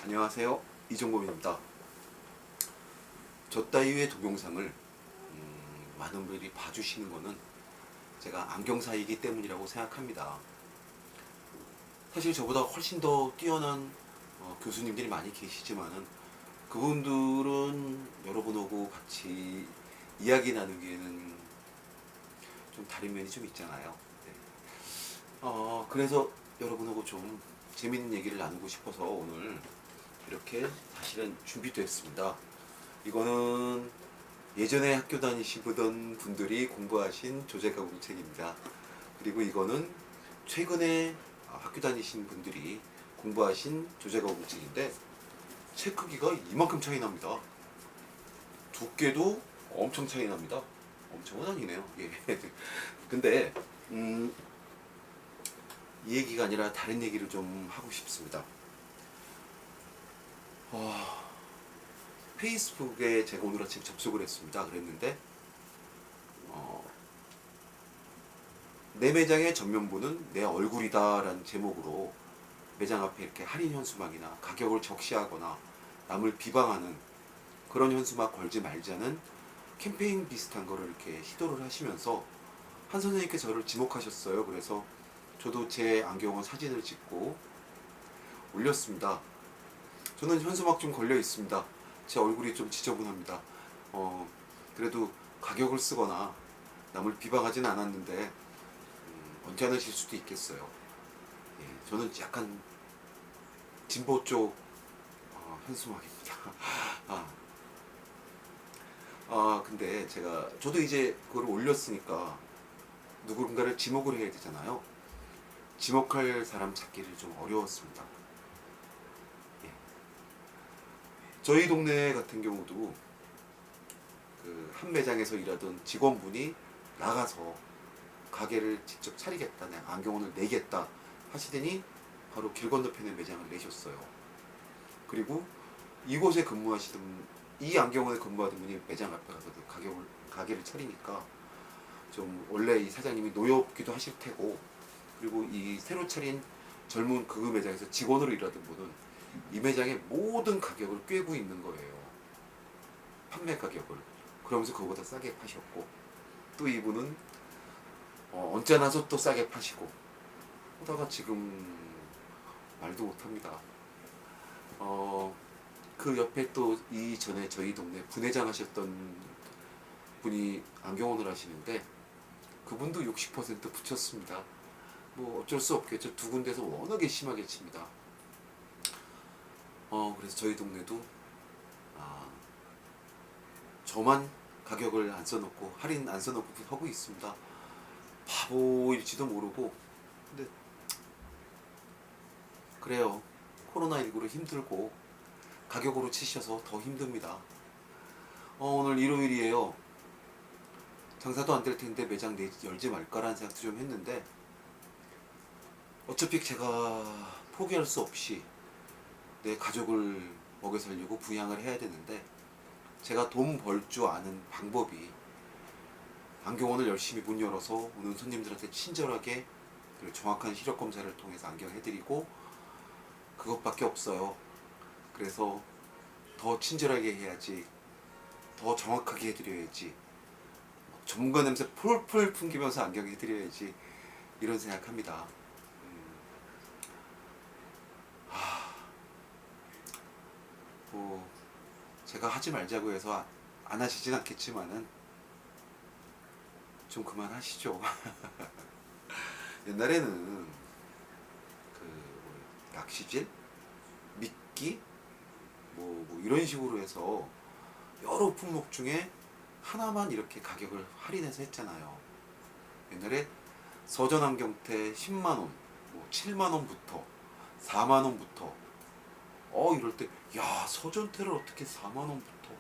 안녕하세요, 이종범입니다. 저 따위의 동영상을 많은 분들이 봐주시는 것은 제가 안경사이기 때문이라고 생각합니다. 사실 저보다 훨씬 더 뛰어난 교수님들이 많이 계시지만은 그분들은 여러분하고 같이 이야기 나누기에는 좀 다른 면이 좀 있잖아요. 네. 그래서 여러분하고 좀 재밌는 얘기를 나누고 싶어서 오늘 이렇게 사실은 준비됐습니다. 이거는 예전에 학교 다니시던 분들이 공부하신 조제가공책입니다. 그리고 이거는 최근에 학교 다니신 분들이 공부하신 조제가공책인데 책 크기가 이만큼 차이 납니다. 두께도 엄청 차이 납니다. 엄청은 아니네요. 예. 근데 이 얘기가 아니라 다른 얘기를 좀 하고 싶습니다. 페이스북에 제가 오늘 아침 접속을 했습니다. 그랬는데 내 매장의 전면부는 내 얼굴이다라는 제목으로 매장 앞에 이렇게 할인 현수막이나 가격을 적시하거나 남을 비방하는 그런 현수막 걸지 말자는 캠페인 비슷한 거를 이렇게 시도를 하시면서 한 선생님께 저를 지목하셨어요. 그래서 저도 제 안경을 사진을 찍고 올렸습니다. 저는 현수막 좀 걸려 있습니다. 제 얼굴이 좀 지저분합니다. 그래도 가격을 쓰거나 남을 비방하진 않았는데 언제 하실 수도 있겠어요. 예, 저는 약간 진보 쪽 현수막입니다. 아, 근데 저도 이제 그걸 올렸으니까 누군가를 지목을 해야 되잖아요. 지목할 사람 찾기를 좀 어려웠습니다. 예. 저희 동네 같은 경우도 그 한 매장에서 일하던 직원분이 나가서 가게를 직접 차리겠다, 내가 안경을 내겠다 하시더니 바로 길 건너편에 매장을 내셨어요. 그리고 이곳에 근무하시던 이 안경원에 근무하던 분이 매장 앞에 가서 가게를 차리니까 좀 원래 이 사장님이 노엽기도 하실 테고, 그리고 이 새로 차린 젊은 그 매장에서 직원으로 일하던 분은 이 매장의 모든 가격을 꿰고 있는 거예요. 판매 가격을. 그러면서 그거보다 싸게 파셨고, 또 이분은 언짢아서 또 싸게 파시고 하다가 지금 말도 못합니다. 그 옆에 또 이전에 저희 동네 분회장 하셨던 분이 안경원을 하시는데 그분도 60% 붙였습니다. 뭐 어쩔 수 없겠죠. 두 군데서 워낙에 심하게 칩니다. 그래서 저희 동네도 저만 가격을 안 써놓고 할인 안 써놓고 하고 있습니다. 바보일지도 모르고. 근데 그래요. 코로나19로 힘들고 가격으로 치셔서 더 힘듭니다. 오늘 일요일이에요. 장사도 안 될 텐데 매장 열지 말까라는 생각도 좀 했는데 어차피 제가 포기할 수 없이 내 가족을 먹여 살리고 부양을 해야 되는데 제가 돈 벌 줄 아는 방법이 안경원을 열심히 문 열어서 오는 손님들한테 친절하게 그리고 정확한 시력 검사를 통해서 안경 해드리고 그것밖에 없어요. 그래서 더 친절하게 해야지, 더 정확하게 해드려야지, 전문가 냄새 폴폴 풍기면서 안경 해드려야지, 이런 생각합니다. 뭐 제가 하지 말자고 해서 안 하시진 않겠지만은 좀 그만하시죠. 옛날에는 그 낚시질, 미끼, 뭐 이런 식으로 해서 여러 품목 중에 하나만 이렇게 가격을 할인해서 했잖아요. 옛날에 서전안경테 10만원, 뭐 7만원부터 4만원부터 이럴 때 야 서전테를 어떻게 4만원부터,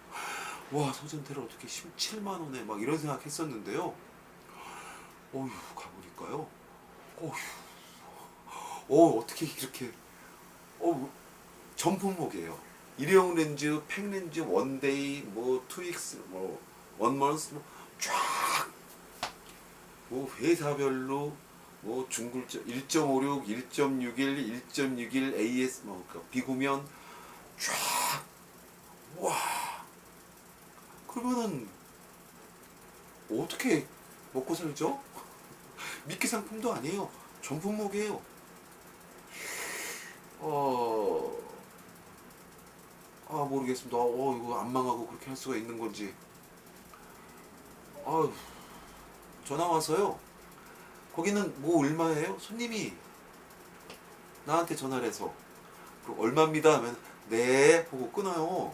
와 서전테를 어떻게 17만원에 막 이런 생각 했었는데요. 어휴 가보니까요. 어떻게 이렇게 전 품목이에요. 일회용 렌즈, 팩 렌즈, 원데이, 뭐 투익스, 뭐 원먼스, 뭐쫙 뭐 회사별로 뭐 중굴점 1.56, 1.61, 1.61 AS 뭐 비구면 와, 그러면은 어떻게 먹고 살죠? 미끼 상품도 아니에요. 전품목이에요. 어, 모르겠습니다. 이거 안 망하고 그렇게 할 수가 있는 건지. 아, 전화 와서요. 거기는 뭐 얼마예요? 손님이 나한테 전화를 해서 그리고 얼마입니다 하면 네 하고 끊어요.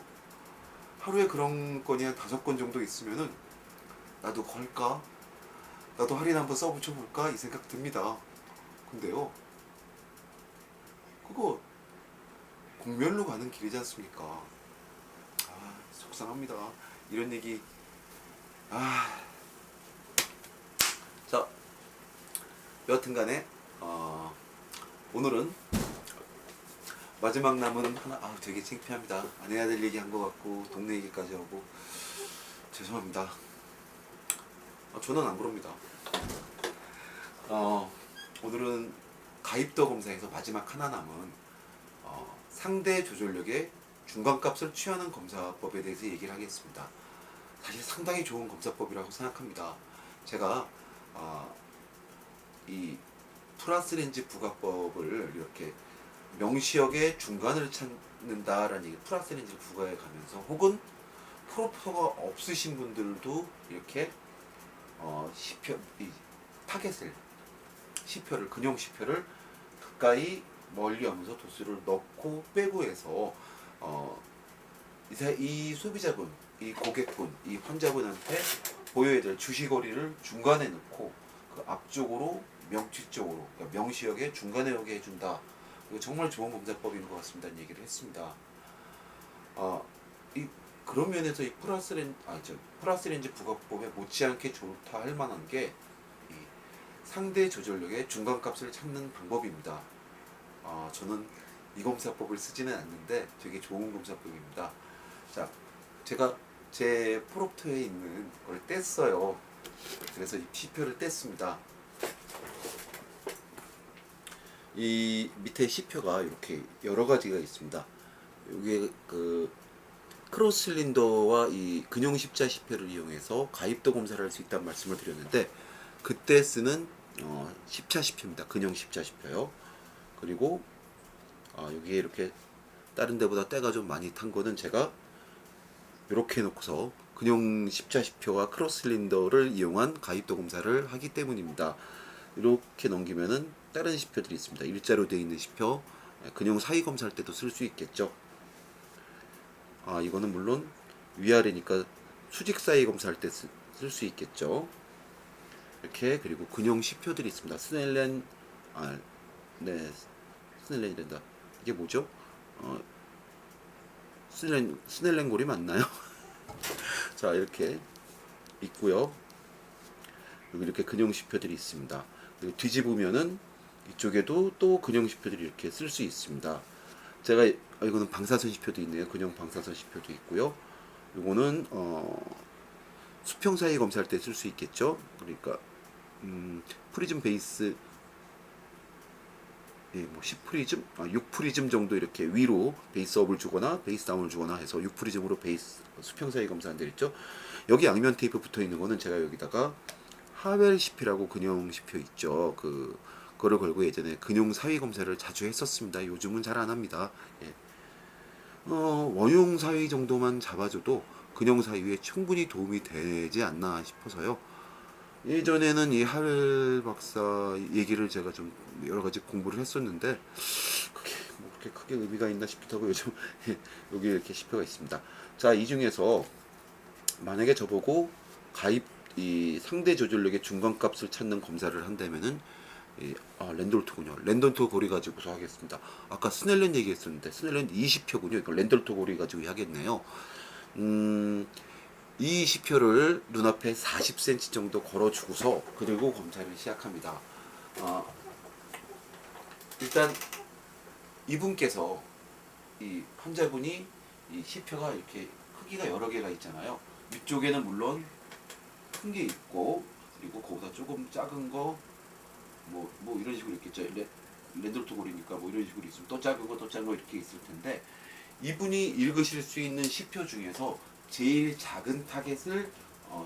하루에 그런 건이 한 5건 정도 있으면은 나도 걸까? 나도 할인 한번 써붙여볼까? 이 생각 듭니다. 근데요, 그거 공멸로 가는 길이지 않습니까? 속상합니다. 이런 얘기. 아, 자, 여하튼간에 오늘은 마지막 남은 하나. 되게 창피합니다. 안 해야 될 얘기 한 것 같고 동네 얘기까지 하고 죄송합니다. 저는 안 그럽니다. 오늘은 가입도 검사에서 마지막 하나 남은 상대 조절력의 중간값을 취하는 검사법에 대해서 얘기를 하겠습니다. 사실 상당히 좋은 검사법이라고 생각합니다. 제가 이 플러스 렌즈 부가법을 이렇게 명시역의 중간을 찾는다라는 얘기, 플러스 렌즈를 부과해 가면서 혹은 프로포가 없으신 분들도 이렇게 시표, 이 타겟을, 시표를, 근용 시표를 가까이 멀리 하면서 도수를 넣고 빼고 해서 이 소비자분, 이 고객분, 이 환자분한테 보여야 될 주시거리를 중간에 넣고 그 앞쪽으로 명치적으로, 그러니까 명시역에 중간에 오게 해준다. 이거 정말 좋은 검사법인 것 같습니다. 얘기를 했습니다. 그런 면에서 이 플러스 렌즈 부가법에 못지않게 좋다 할 만한 게 이 상대 조절력의 중간값을 찾는 방법입니다. 저는 이 검사법을 쓰지는 않는데 되게 좋은 검사법입니다. 자, 제가 제 프롭터에 있는 걸 뗐어요. 그래서 이 시표를 뗐습니다. 이 밑에 시표가 이렇게 여러 가지가 있습니다. 여기에 그 크로스 실린더와 이 근용 십자 시표를 이용해서 가입도 검사를 할 수 있다는 말씀을 드렸는데 그때 쓰는 십자 시표입니다. 근용 십자 시표요. 그리고 여기에 이렇게 다른 데보다 때가 좀 많이 탄 거는 제가 이렇게 해놓고서 근용 십자 시표와 크로스 실린더를 이용한 가입도 검사를 하기 때문입니다. 이렇게 넘기면은 다른 시표들이 있습니다. 일자로 되어 있는 시표, 근용 사이 검사할 때도 쓸 수 있겠죠. 이거는 물론 위아래니까 수직 사이 검사할 때 쓸 수 있겠죠. 이렇게. 그리고 근용 시표들이 있습니다. 스넬렌이란다. 이게 뭐죠? 스넬렌골이 맞나요? 자, 이렇게 있고요. 여기 이렇게 근용 시표들이 있습니다. 그리고 뒤집으면은 이쪽에도 또 근용 시표들이 이렇게 쓸 수 있습니다. 제가 이거는 방사선 시표도 있네요. 근용 방사선 시표도 있고요. 이거는 수평 사이 검사할 때 쓸 수 있겠죠. 그러니까 프리즘 베이스, 뭐 10프리즘, 6프리즘 정도 이렇게 위로 베이스업을 주거나 베이스 다운을 주거나 해서 6프리즘으로 베이스 수평 사이 검사한 데 있죠. 여기 양면 테이프 붙어 있는 거는 제가 여기다가 하웰 시피라고 근용 시표 있죠. 그거를 걸고 예전에 근용 사위 검사를 자주 했었습니다. 요즘은 잘 안 합니다. 예. 원용 사위 정도만 잡아줘도 근용 사위에 충분히 도움이 되지 않나 싶어서요. 예전에는 이 하웰 박사 얘기를 제가 좀 여러 가지 공부를 했었는데 그게 뭐 그렇게 크게 의미가 있나 싶기도 하고 요즘 여기 이렇게 시표가 있습니다. 자, 이 중에서 만약에 저보고 이 상대 조절력의 중간값을 찾는 검사를 한다면은 랜돌토군요. 랜돌토 고리 가지고서 하겠습니다. 아까 스넬렌 얘기했었는데 스넬렌 20표군요. 이거 랜돌토 고리 가지고 하겠네요. 이 시표를 눈앞에 40cm 정도 걸어주고서 그리고 검사를 시작합니다. 일단 이분께서, 이 환자분이 이 시표가 이렇게 크기가 여러 개가 있잖아요. 위쪽에는 물론 큰 게 있고 그리고 그보다 조금 작은 거 뭐 이런 식으로 있겠죠. 랜돌토 고리니까 뭐 이런 식으로 있으면 또 작은 거 또 작은 거 이렇게 있을 텐데 이분이 읽으실 수 있는 시표 중에서 제일 작은 타겟을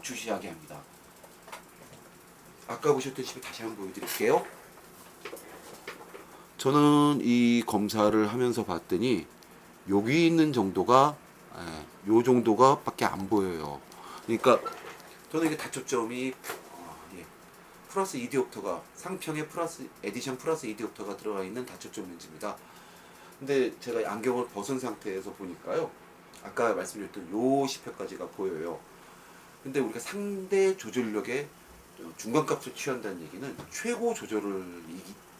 주시하게 합니다. 아까 보셨던 시표 다시 한번 보여드릴게요. 저는 이 검사를 하면서 봤더니 여기 있는 정도가 요 정도가 밖에 안 보여요. 그러니까 저는 이게 다초점이 플러스 2디옵터가 상평에 플러스 에디션 플러스 2디옵터가 들어가 있는 다초점 렌즈입니다. 근데 제가 안경을 벗은 상태에서 보니까요, 아까 말씀드렸던 요 시표까지가 보여요. 근데 우리가 상대 조절력의 중간값을 취한다는 얘기는 최고 조절을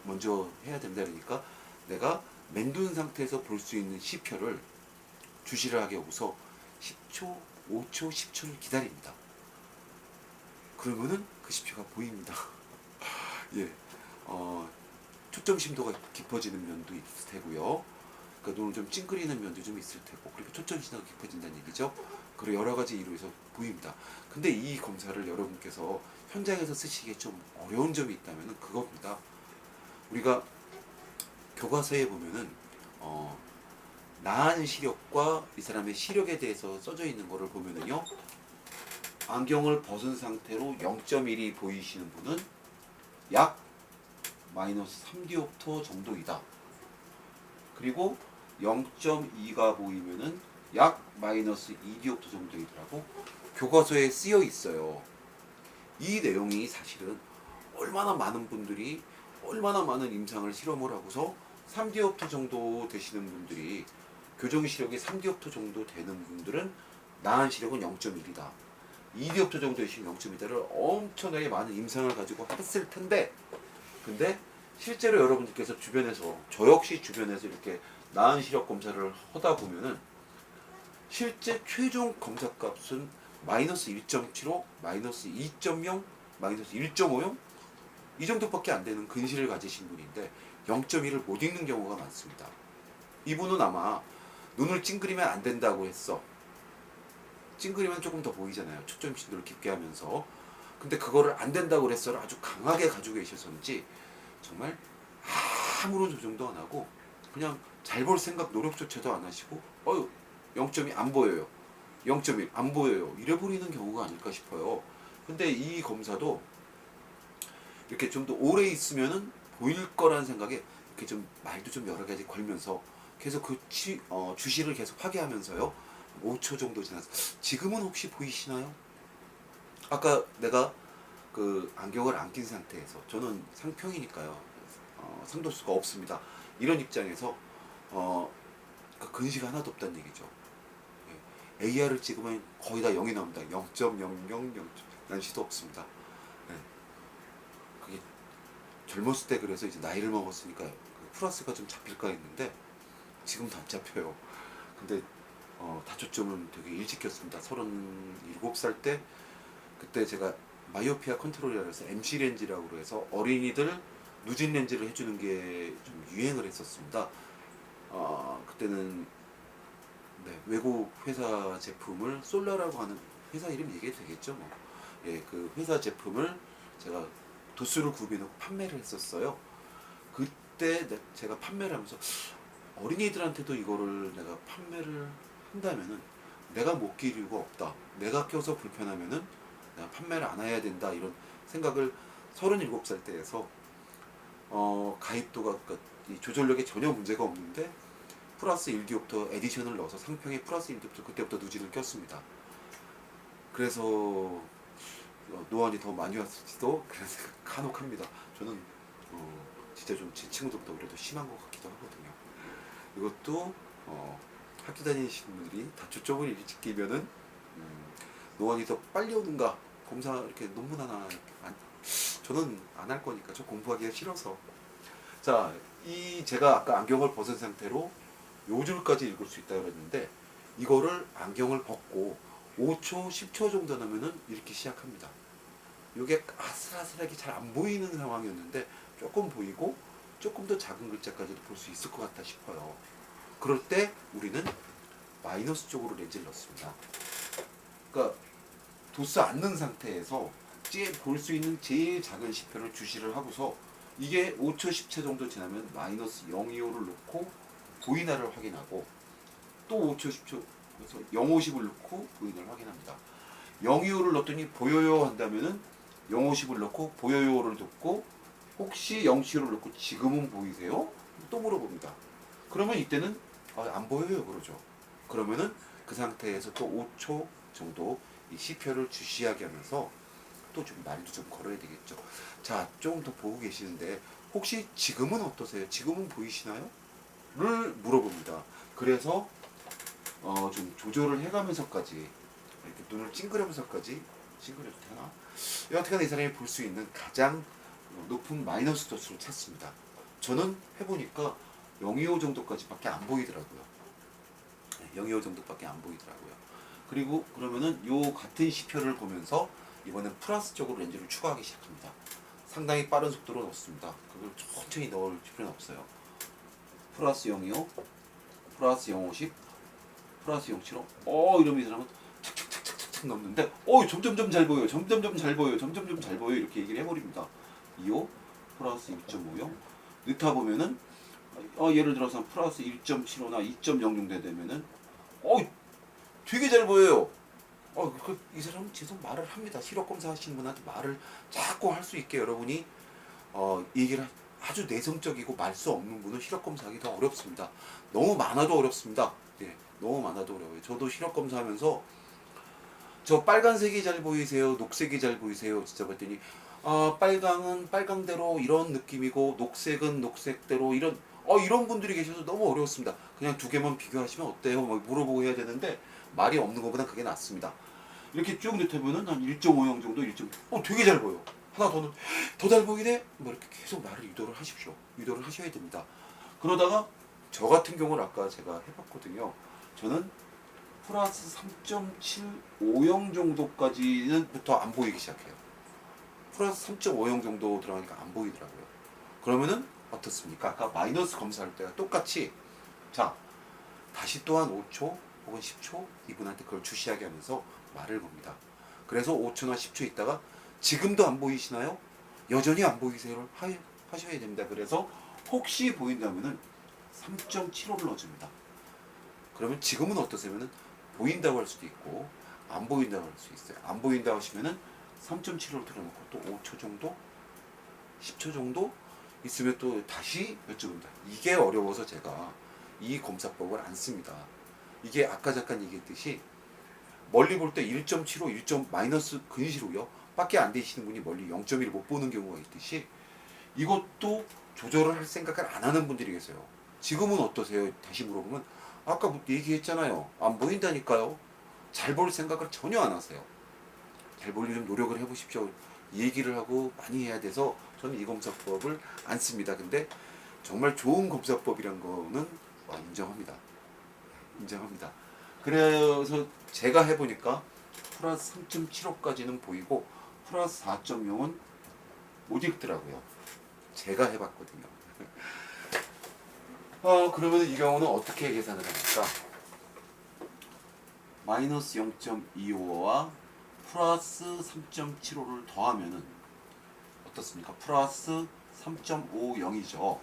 먼저 해야 된다. 그러니까 내가 맨둔 상태에서 볼 수 있는 시표를 주시를 하게 하고서 10초, 5초, 10초를 기다립니다. 그러면은 그 시표가 보입니다. 예, 초점 심도가 깊어지는 면도 있을 테고요. 그러니까 눈을 좀 찡그리는 면도 좀 있을 테고, 그리고 초점 심도가 깊어진다는 얘기죠. 그리고 여러 가지 이유로 해서 보입니다. 근데 이 검사를 여러분께서 현장에서 쓰시기에 좀 어려운 점이 있다면 그겁니다. 우리가 교과서에 보면은 나은 시력과 이 사람의 시력에 대해서 써져 있는 거를 보면은요, 안경을 벗은 상태로 0.1이 보이시는 분은 약 마이너스 3디옵터 정도이다. 그리고 0.2가 보이면은 약 마이너스 2디옵터 정도이더라고 교과서에 쓰여 있어요. 이 내용이 사실은 얼마나 많은 분들이 얼마나 많은 임상을 실험을 하고서 3디옵터 정도 되시는 분들이, 교정 시력이 3디옵터 정도 되는 분들은 나은 시력은 0.1이다. 2디옵터 정도 되시는 0.2다를 엄청나게 많은 임상을 가지고 했을 텐데, 근데 실제로 여러분들께서 주변에서, 저 역시 주변에서 이렇게 나은 시력 검사를 하다 보면은 실제 최종 검사 값은 마이너스 1.75, 마이너스 2.0, 마이너스 1.50 이 정도밖에 안 되는 근시를 가지신 분인데 0.1을 못 읽는 경우가 많습니다. 이분은 아마 눈을 찡그리면 안 된다고 했어. 찡그리면 조금 더 보이잖아요. 초점 심도를 깊게 하면서. 근데 그거를 안 된다고 그랬어를 아주 강하게 가지고 계셔서인지 정말 아무런 조정도 안 하고 그냥 잘 볼 생각 노력조차도 안 하시고 0.2 안 보여요. 0.1 안 보여요. 이래버리는 경우가 아닐까 싶어요. 근데 이 검사도 이렇게 좀 더 오래 있으면은 보일 거라는 생각에 이렇게 좀 말도 좀 여러 가지 걸면서 계속 그 주시를 계속 확인하면서요. 5초 정도 지나서 지금은 혹시 보이시나요? 아까 내가 그 안경을 안 낀 상태에서, 저는 상평이니까요. 상도수가 없습니다. 이런 입장에서 그 근시가 하나도 없다는 얘기죠. 예. AR을 찍으면 거의 다 0이 나옵니다. 0.000 난시도 없습니다. 예. 그게 젊었을 때, 그래서 이제 나이를 먹었으니까 그 플러스가 좀 잡힐까 했는데 지금도 안 잡혀요. 근데 다초점은 되게 일찍 꼈습니다. 37살 때, 그때 제가 마이오피아 컨트롤이라고 해서 MC 렌즈라고 해서 어린이들 누진 렌즈를 해주는 게 좀 유행을 했었습니다. 그때는 외국 회사 제품을, 솔라라고 하는 회사 이름 얘기해도 되겠죠, 뭐. 예, 그 회사 제품을 제가 도수를 구비해놓고 판매를 했었어요. 그때 제가 판매를 하면서 어린이들한테도 이거를 내가 판매를 한다면은 내가 못 낄 이유가 없다. 내가 껴서 불편하면은 내가 판매를 안 해야 된다. 이런 생각을 37살 때 해서 가입도가, 그러니까 이 조절력에 전혀 문제가 없는데 플러스 1디옵터 에디션을 넣어서 상평에 플러스 1디옵터 그때부터 누진을 꼈습니다. 그래서 노안이 더 많이 왔을지도 그런 생각 간혹합니다. 저는 진짜 좀 제 친구들보다 그래도 심한 것 같기도 하거든요. 이것도 학교 다니시는 분들이 다초점을 일찍 끼면은 노안이 더 빨리 오는가, 검사 이렇게 논문 하나 저는 안 할 거니까, 저 공부하기가 싫어서. 자, 제가 아까 안경을 벗은 상태로 요 줄까지 읽을 수 있다 그랬는데 이거를 안경을 벗고 5초, 10초 정도 나면은 이렇게 시작합니다. 이게 아슬아슬하게 잘 안 보이는 상황이었는데 조금 보이고 조금 더 작은 글자까지도 볼 수 있을 것 같다 싶어요. 그럴 때 우리는 마이너스 쪽으로 렌즈를 넣습니다. 그러니까 도수 안 넣은 상태에서 볼 수 있는 제일 작은 시표를 주시를 하고서 이게 5초, 10초 정도 지나면 마이너스 025를 넣고 보이나를 확인하고, 또 5초 10초 그래서 050을 넣고 보인을 확인합니다. 025를 넣었더니 보여요 한다면은 050을 넣고 보여요를 듣고 혹시 075를 넣고 지금은 보이세요? 또 물어봅니다. 그러면 이때는 안 보여요 그러죠. 그러면은 그 상태에서 또 5초 정도 이 시표를 주시하게 하면서 또 좀 말도 좀 걸어야 되겠죠. 자, 조금 더 보고 계시는데 혹시 지금은 어떠세요? 지금은 보이시나요? 를 물어봅니다. 그래서 좀 조절을 해가면서까지 이렇게 눈을 찡그려면서까지 찡그려도 되나? 여하튼 이 사람이 볼 수 있는 가장 높은 마이너스 도수를 찾습니다. 저는 해보니까 025 정도까지밖에 안 보이더라고요. 025 정도밖에 안 보이더라고요. 그리고 그러면은 요 같은 시표를 보면서 이번엔 플러스 쪽으로 렌즈를 추가하기 시작합니다. 상당히 빠른 속도로 넣습니다. 그걸 천천히 넣을 필요는 없어요. 플러스 025, 플러스 050, 플러스 075. 이러면 이 사람은 착착착착착 넣는데 점점점 잘 보여요. 점점점 잘 보여요. 점점점 잘 보여요. 이렇게 얘기를 해버립니다. 25 플러스 1.50 넣다 보면은 예를 들어서 플러스 1.75나 2.00 되면은 되게 잘 보여요. 이 사람은 계속 말을 합니다. 시력 검사 하시는 분한테 말을 자꾸 할 수 있게 여러분이 얘기를 아주 내성적이고 말 수 없는 분은 시력 검사하기 더 어렵습니다. 너무 많아도 어렵습니다. 네, 너무 많아도 어려워요. 저도 시력 검사하면서 저 빨간색이 잘 보이세요? 녹색이 잘 보이세요? 진짜 봤더니 빨강은 빨강대로 이런 느낌이고 녹색은 녹색대로 이런 분들이 계셔서 너무 어려웠습니다. 그냥 두 개만 비교하시면 어때요? 막 물어보고 해야 되는데 말이 없는 것보다 그게 낫습니다. 이렇게 쭉 넣으면은 한 1.50 정도, 되게 잘 보여. 하나 더는 더 잘 보이네? 뭐 이렇게 계속 말을 유도를 하십시오. 유도를 하셔야 됩니다. 그러다가 저 같은 경우는 아까 제가 해봤거든요. 저는 플러스 3.750 정도까지는부터 안 보이기 시작해요. 플러스 3.50 정도 들어가니까 안 보이더라고요. 그러면은 어떻습니까? 아까 마이너스 검사할 때가 똑같이 자 다시 또한 5초 혹은 10초 이분한테 그걸 주시하게 하면서 말을 겁니다. 그래서 5초나 10초 있다가 지금도 안 보이시나요? 여전히 안 보이세요를 하셔야 됩니다. 그래서 혹시 보인다면은 3.75를 넣어줍니다. 그러면 지금은 어떠세요는 보인다고 할 수도 있고 안 보인다고 할 수 있어요. 안 보인다고 하시면은 3.75를 들어놓고 또 5초 정도, 10초 정도 있으면 또 다시 여쭤봅니다. 이게 어려워서 제가 이 검사법을 안 씁니다. 이게 아까 잠깐 얘기했듯이 멀리 볼 때 1.75, 1. 마이너스 근시로요 밖에 안 되시는 분이 멀리 0.1을 못 보는 경우가 있듯이 이것도 조절을 할 생각을 안 하는 분들이 계세요. 지금은 어떠세요? 다시 물어보면 아까 얘기했잖아요. 안 보인다니까요. 잘 볼 생각을 전혀 안 하세요. 잘 보려면 좀 노력을 해보십시오. 얘기를 하고 많이 해야 돼서 저는 이 검사법을 안 씁니다. 근데 정말 좋은 검사법이란 거는 인정합니다. 인정합니다. 그래서 제가 해보니까 플러스 3.75까지는 보이고 플러스 4.0은 못 읽더라고요. 제가 해봤거든요. 그러면 이 경우는 어떻게 계산을 합니까? 마이너스 0.25와 플러스 3.75를 더하면은 어떻습니까? 플러스 3.50이죠.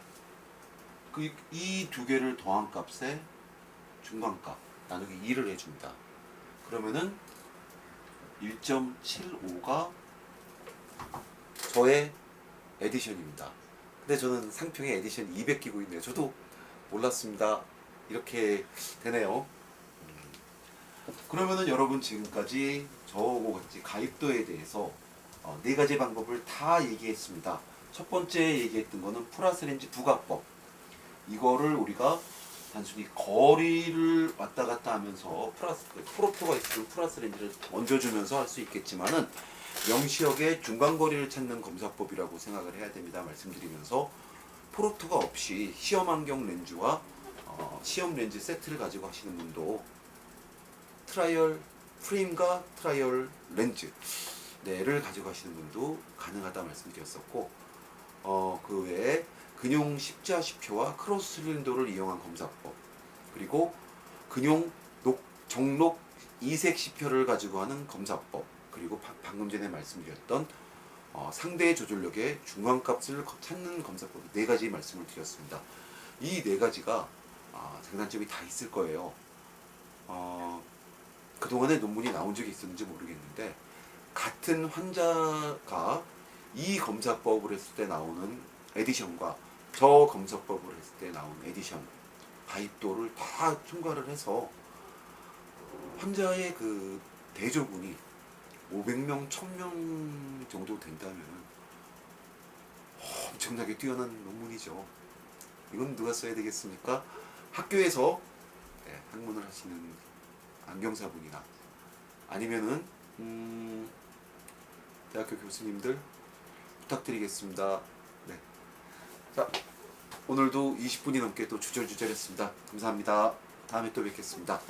이 두 개를 더한 값에 중간값 나누기 2를 해줍니다. 그러면은 1.75가 저의 에디션입니다. 근데 저는 상평에 에디션 200 끼고 있네요. 저도 몰랐습니다. 이렇게 되네요. 그러면은 여러분 지금까지 저하고 같이 가입도에 대해서 네 가지 방법을 다 얘기했습니다. 첫 번째 얘기했던 거는 플러스 렌즈 부각법. 이거를 우리가 단순히 거리를 왔다 갔다 하면서 프로프가 있으면 플러스 렌즈를 얹어주면서 할 수 있겠지만은 영시역의 중간거리를 찾는 검사법이라고 생각을 해야 됩니다. 말씀드리면서 프로프가 없이 시험 안경 렌즈와 시험 렌즈 세트를 가지고 하시는 분도 트라이얼 프레임과 트라이얼 렌즈 를 가지고 하시는 분도 가능하다 말씀드렸었고 그 외에 근용 십자 시표와 크로스 실린더를 이용한 검사법 그리고 근용 정록 이색 시표를 가지고 하는 검사법 그리고 방금 전에 말씀드렸던 상대 조절력의 중간값을 찾는 검사법 네 가지 말씀을 드렸습니다. 이 네 가지가 장단점이 다 있을 거예요. 그동안에 논문이 나온 적이 있었는지 모르겠는데 같은 환자가 이 검사법을 했을 때 나오는 에디션과 저 검사법을 했을 때 나오는 에디션 가입도를 다 첨가를 해서 환자의 그 대조군이 500명, 1000명 정도 된다면 엄청나게 뛰어난 논문이죠. 이건 누가 써야 되겠습니까? 학교에서 학문을 하시는 안경사분이나 아니면은 대학교 교수님들 부탁드리겠습니다. 네. 자, 오늘도 20분이 넘게 또 주절주절했습니다. 감사합니다. 다음에 또 뵙겠습니다.